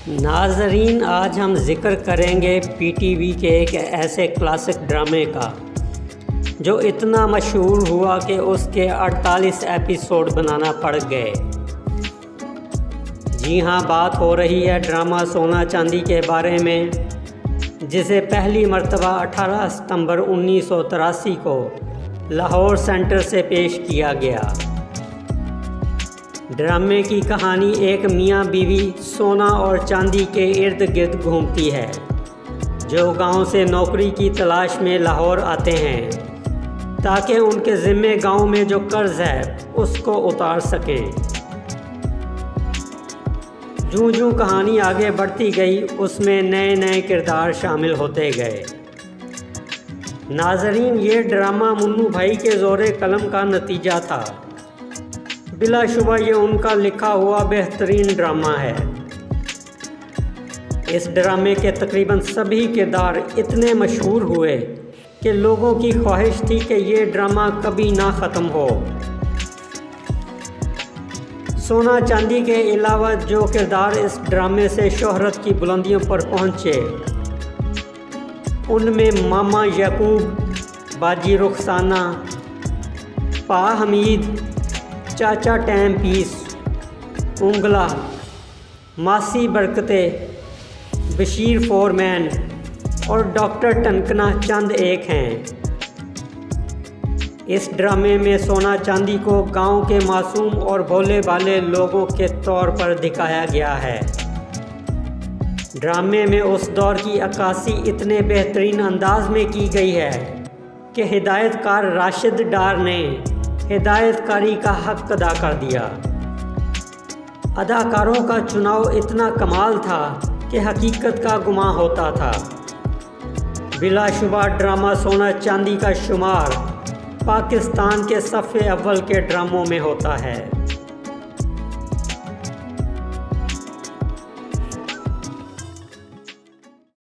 नाज़रीन, आज हम जिक्र करेंगे पीटीवी के एक ऐसे क्लासिक ड्रामे का जो इतना मशहूर हुआ कि उसके 48 एपिसोड बनाना पड़ गए। जी हाँ, बात हो रही है ड्रामा सोना चांदी के बारे में, जिसे पहली मर्तबा 18 सितंबर 1983 को लाहौर सेंटर से पेश किया गया। ड्रामे की कहानी एक मियाँ बीवी सोना और चांदी के इर्द गिर्द घूमती है, जो गांव से नौकरी की तलाश में लाहौर आते हैं ताकि उनके ज़िम्मे गांव में जो कर्ज़ है उसको उतार सकें। जूं-जूं कहानी आगे बढ़ती गई, उसमें नए नए किरदार शामिल होते गए। नाज़रीन, ये ड्रामा मुन्नू भाई के ज़ोरे कलम का नतीजा था। बिलाशुबा ये उनका लिखा हुआ बेहतरीन ड्रामा है। इस ड्रामे के तकरीबन सभी किरदार इतने मशहूर हुए कि लोगों की ख्वाहिश थी कि ये ड्रामा कभी ना ख़त्म हो। सोना चांदी के अलावा जो किरदार इस ड्रामे से शोहरत की बुलंदियों पर पहुँचे, उनमें मामा याकूब, बाजी रुखसाना, पा हमीद, चाचा टैम पीस, उंगला, मासी बरकते, बशीर फोरमैन और डॉक्टर टनकना चंद एक हैं। इस ड्रामे में सोना चांदी को गांव के मासूम और भोले भाले लोगों के तौर पर दिखाया गया है। ड्रामे में उस दौर की अक्कासी इतने बेहतरीन अंदाज में की गई है कि हिदायतकार राशिद डार ने हिदायतकारी का हक अदा कर दिया। अदाकारों का चुनाव इतना कमाल था कि हकीकत का गुमां होता था। बिलाशुबा ड्रामा सोना चांदी का शुमार पाकिस्तान के सफ़े अव्वल के ड्रामों में होता है।